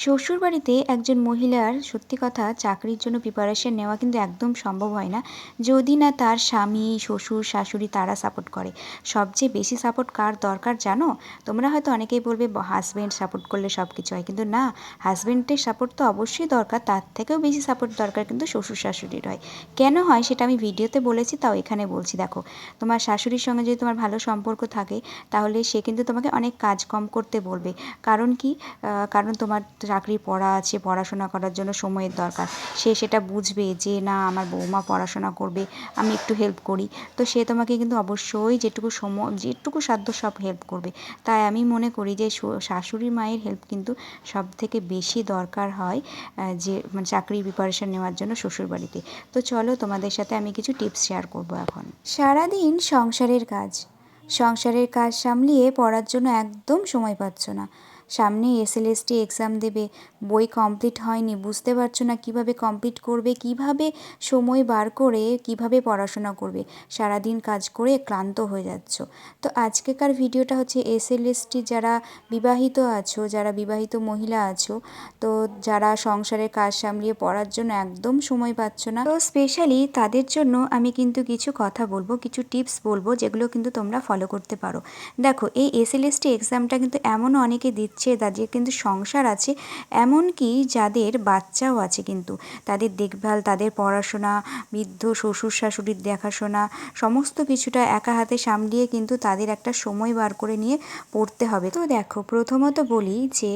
শ্বশুরবাড়িতে একজন মহিলার সত্যি কথা চাকরির জন্য প্রিপারেশন নেওয়া কিন্তু একদম সম্ভব হয় না যদি না তার স্বামী, শ্বশুর, শাশুড়ি তারা সাপোর্ট করে। সবচেয়ে বেশি সাপোর্ট কার দরকার জানো? তোমরা হয়তো অনেকেই বলবে হাজব্যান্ড সাপোর্ট করলে সব কিছু হয়, কিন্তু না। হাজব্যান্ডের সাপোর্ট তো অবশ্যই দরকার, তার থেকেও বেশি সাপোর্ট দরকার কিন্তু শ্বশুর শাশুড়ির হয়। কেন হয় সেটা আমি ভিডিওতে বলেছি, তাও এখানে বলছি। দেখো, তোমার শাশুড়ির সঙ্গে যদি তোমার ভালো সম্পর্ক থাকে তাহলে সে কিন্তু তোমাকে অনেক কাজ কম করতে বলবে। কারণ কি? কারণ তোমার চাকরির পড়া আছে, পড়াশোনা করার জন্য সময়ের দরকার। সে সেটা বুঝবে যে না, আমার বৌমা পড়াশোনা করবে, আমি একটু হেল্প করি। তো সে তোমাকে কিন্তু অবশ্যই যেটুকু সময়, যেটুকু সাধ্য সব হেল্প করবে। তাই আমি মনে করি যে শাশুড়ি মায়ের হেল্প কিন্তু সব থেকে বেশি দরকার হয় যে মানে চাকরির প্রিপারেশন নেওয়ার জন্য শ্বশুরবাড়িতে। তো চলো, তোমাদের সাথে আমি কিছু টিপস শেয়ার করব এখন। সারাদিন সংসারের কাজ সামলিয়ে পড়ার জন্য একদম সময় পাচ্ছ না। সামনে এসএলএসটি এক্সাম দেবে, বই কমপ্লিট হয়নি, বুঝতে পারছো না কিভাবে কমপ্লিট করবে, কিভাবে সময় বার করে কিভাবে পড়াশোনা করবে। সারাদিন কাজ করে ক্লান্ত হয়ে যাচ্ছ। তো আজকেকার ভিডিওটা হচ্ছে এসএলএসটি যারা বিবাহিত আছো, যারা বিবাহিত মহিলা আছো, তো যারা সংসারের কাজ সামলিয়ে পড়ার জন্য একদম সময় পাচ্ছ না, তো স্পেশালি তাদের জন্য আমি কিন্তু কিছু কথা বলবো, কিছু টিপস বলবো, যেগুলো কিন্তু তোমরা ফলো করতে পারো। দেখো, এই এসএলএসটি এক্সামটা কিন্তু এমনও অনেকে দিচ্ছে যাদের কিন্তু সংসার আছে, এমনকি যাদের বাচ্চাও আছে, কিন্তু তাদের দেখভাল, তাদের পড়াশোনা, বৃদ্ধ শ্বশুর শাশুড়ির দেখাশোনা, সমস্ত কিছুটা একা হাতে সামলিয়ে কিন্তু তাদের একটা সময় বার করে নিয়ে পড়তে হবে। তো দেখো, প্রথমত বলি যে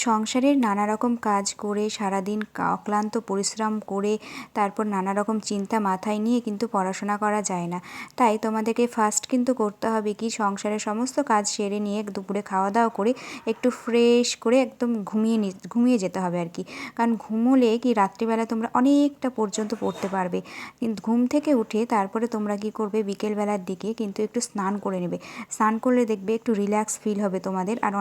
সংসারের নানা রকম কাজ করে সারাদিন অক্লান্ত পরিশ্রম করে তারপর নানা রকম চিন্তা মাথায় নিয়ে কিন্তু পড়াশোনা করা যায় না। তাই তোমাদেরকে ফার্স্ট কিন্তু করতে হবে কি, সংসারের সমস্ত কাজ সেরে নিয়ে দুপুরে খাওয়া দাওয়া করে একটু ফ্রেশ করে একদম ঘুমিয়ে যেতে হবে আর কি। কারণ ঘুমোলে কি রাত্রিবেলা তোমরা অনেকটা পর্যন্ত পড়তে পারবে। কিন্তু ঘুম থেকে উঠে তারপরে তোমরা কি করবে, বিকেলবেলার দিকে কিন্তু একটু স্নান করে নেবে। স্নান করলে দেখবে একটু রিল্যাক্স ফিল হবে তোমাদের, আর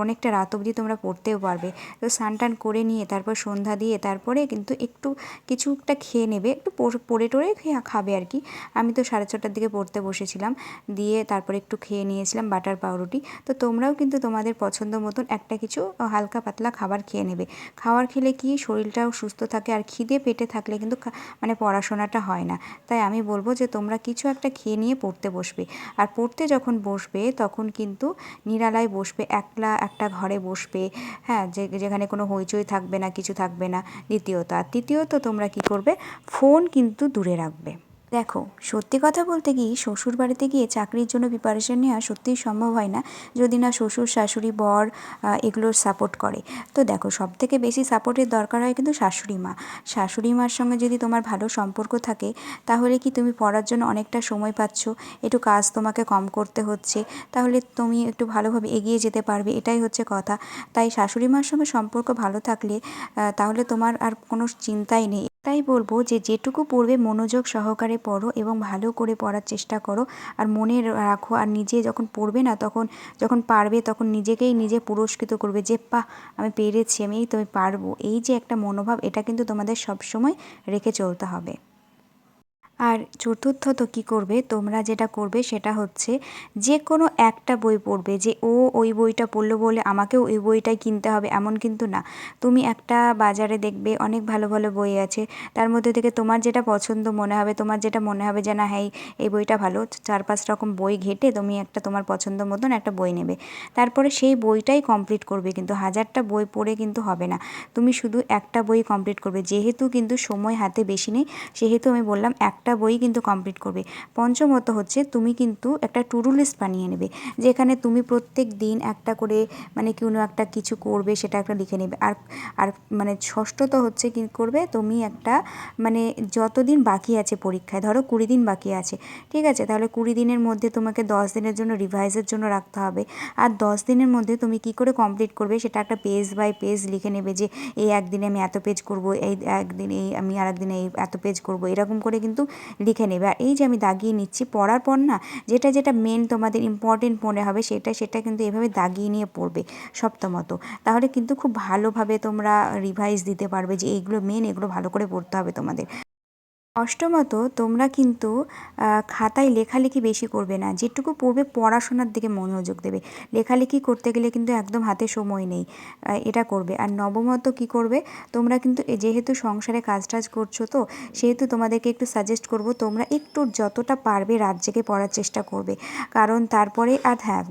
অনেকটা রাত অবধি তোমরা পড়তেও পারবে। তো স্নান টান করে নিয়ে তারপর সন্ধ্যা দিয়ে তারপরে কিন্তু একটু কিছুটা খেয়ে নেবে, একটু পড়ে টরে খাবে আর কি। আমি তো 6:30টার দিকে পড়তে বসেছিলাম, দিয়ে তারপরে একটু খেয়ে নিয়েছিলাম বাটার পাউরুটি। তো তোমরাও কিন্তু তোমাদের পছন্দ মতন একটা কিছু হালকা পাতলা খাবার খেয়ে নেবে। খাবার খেলে কি শরীরটাও সুস্থ থাকে, আর খিদে পেটে থাকলে কিন্তু মানে পড়াশোনাটা হয় না। তাই আমি বলবো যে তোমরা কিছু একটা খেয়ে নিয়ে পড়তে বসবে। আর পড়তে যখন বসবে তখন কিন্তু নিরালায় বসবে, একলা একটা ঘরে বসবে, হ্যাঁ, যেখানে কোনো হইচই থাকবে না, কিছু থাকবে না। তৃতীয়ত তোমরা কি করবে, ফোন কিন্তু দূরে রাখবে। দেখো, সত্যি কথা বলতে কি, শ্বশুর বাড়িতে গিয়ে চাকরির জন্য প্রিপারেশন নেওয়া সত্যিই সম্ভব হয় না যদি না শ্বশুর শাশুড়ি বর এগুলোর সাপোর্ট করে। তো দেখো, সব থেকে বেশি সাপোর্টের দরকার হয় কিন্তু শাশুড়ি মার সঙ্গে যদি তোমার ভালো সম্পর্ক থাকে তাহলে কি তুমি পড়ার জন্য অনেকটা সময় পাচ্ছ, একটু কাজ তোমাকে কম করতে হচ্ছে, তাহলে তুমি একটু ভালোভাবে এগিয়ে যেতে পারবে, এটাই হচ্ছে কথা। তাই শাশুড়ি মার সঙ্গে সম্পর্ক ভালো থাকলে তাহলে তোমার আর কোনো চিন্তাই নেই। তাই বলবো যে যেটুকু পড়বে মনোযোগ সহকারে পড়ো এবং ভালো করে পড়ার চেষ্টা করো, আর মনে রাখো। আর নিজে যখন পড়বে না, যখন পারবে তখন নিজেকেই নিজে পুরস্কৃত করবে যে বাহ, আমি পেরেছি, আমি পারবো। এই যে একটা মনোভাব, এটা কিন্তু তোমাদের সবসময় রেখে চলতে হবে। আর চতুর্থত কী করবে, তোমরা যেটা করবে সেটা হচ্ছে যে কোনো একটা বই পড়বে। যে ওই বইটা পড়লো বলে আমাকেও ওই বইটাই কিনতে হবে এমন কিন্তু না। তুমি একটা বাজারে দেখবে অনেক ভালো ভালো বই আছে, তার মধ্যে থেকে তোমার যেটা পছন্দ মনে হবে, তোমার যেটা মনে হবে যে না, হ্যাঁ, এই বইটা ভালো, 4-5 রকম বই ঘেঁটে তুমি একটা তোমার পছন্দ মতন একটা বই নেবে। তারপরে সেই বইটাই কমপ্লিট করবে, কিন্তু 1000টা বই পড়ে কিন্তু হবে না। তুমি শুধু একটা বই কমপ্লিট করবে। যেহেতু কিন্তু সময় হাতে বেশি নেই, সেহেতু আমি বললাম একটা বই কিন্তু কমপ্লিট করবে। পঞ্চমত হচ্ছে তুমি কিন্তু একটা টু ডু লিস্ট বানিয়ে নেবে, যেখানে তুমি প্রত্যেক দিন একটা করে মানে কোনো একটা কিছু করবে, সেটা একটা লিখে নেবে। আর আর মানে ষষ্ঠত হচ্ছে কী করবে, তুমি একটা মানে যতদিন বাকি আছে পরীক্ষায়, ধরো 20 দিন বাকি আছে, ঠিক আছে, তাহলে 20 দিনের মধ্যে তোমাকে 10 দিনের জন্য রিভাইজের জন্য রাখতে হবে। আর 10 দিনের মধ্যে তুমি কী করে কমপ্লিট করবে সেটা একটা পেজ বাই পেজ লিখে নেবে, যে এই একদিনে আমি এত পেজ করব, এই একদিন এই আমি আর একদিনে এই এত পেজ করব, এরকম করে কিন্তু লিখে নেবে। আর এই যে আমি দাগিয়ে নিচ্ছি পড়ার পর না, যেটা যেটা মেন তোমাদের ইম্পর্টেন্ট মনে হবে সেটা কিন্তু এভাবে দাগিয়ে নিয়ে পড়বে সপ্তমত। তাহলে কিন্তু খুব ভালোভাবে তোমরা রিভাইজ দিতে পারবে যে এইগুলো মেন, এগুলো ভালো করে পড়তে হবে তোমাদের। অষ্টমত, তোমরা কিন্তু খাতায় লেখালেখি বেশি করবে না, যেটুকু পড়বে পড়াশোনার দিকে মনোযোগ দেবে। লেখালেখি করতে গেলে কিন্তু একদম হাতে সময় নেই, এটা করবে। আর নবমত কী করবে, তোমরা কিন্তু যেহেতু সংসারে কাজ টাজ করছো, তো সেহেতু তোমাদেরকে একটু সাজেস্ট করব, তোমরা একটু যতটা পারবে রাত জেগে পড়ার চেষ্টা করবে। কারণ তারপরে আর হ্যাঁ,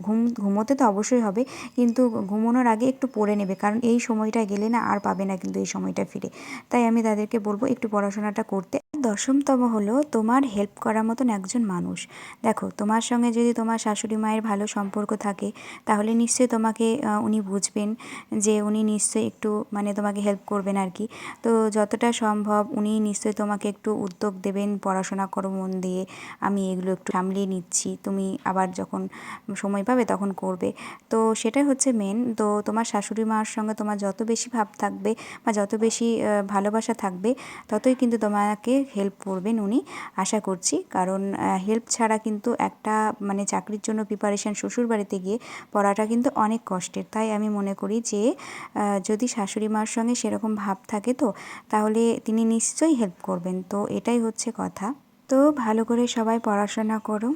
ঘুমোতে তো অবশ্যই হবে, কিন্তু ঘুমোনোর আগে একটু পড়ে নেবে, কারণ এই সময়টা গেলে না আর পাবে না কিন্তু এই সময়টা ফিরে। তাই আমি তাদেরকে বলবো একটু পড়াশোনাটা করতে। দশমতম হলো তোমার হেল্প করার মতন একজন মানুষ। দেখো, তোমার সঙ্গে যদি তোমার শাশুড়ি মায়ের ভালো সম্পর্ক থাকে, তাহলে নিশ্চয়ই তোমাকে উনি বুঝবেন, যে উনি নিশ্চয়ই একটু মানে তোমাকে হেল্প করবেন আর কি। তো যতটা সম্ভব উনি নিশ্চয়ই তোমাকে একটু উদ্যোগ দেবেন, পড়াশোনা করো মন দিয়ে, আমি এগুলো একটু সামলিয়ে নিচ্ছি, তুমি আবার যখন সময় পাবে তখন করবে। তো সেটাই হচ্ছে মেন। তো তোমার শাশুড়ি মার সঙ্গে তোমার যত বেশি ভাব থাকবে বা যত বেশি ভালোবাসা থাকবে, ততই কিন্তু তোমাকে হেল্প করবেন উনি, আশা করছি। কারণ হেল্প ছাড়া কিন্তু একটা মানে চাকরির জন্য প্রিপারেশান শ্বশুরবাড়িতে গিয়ে পড়াটা কিন্তু অনেক কষ্টের। তাই আমি মনে করি যে যদি শাশুড়ি মার সঙ্গে সেরকম ভাব থাকে, তো তাহলে তিনি নিশ্চয়ই হেল্প করবেন। তো এটাই হচ্ছে কথা। তো ভালো করে সবাই পড়াশোনা করো।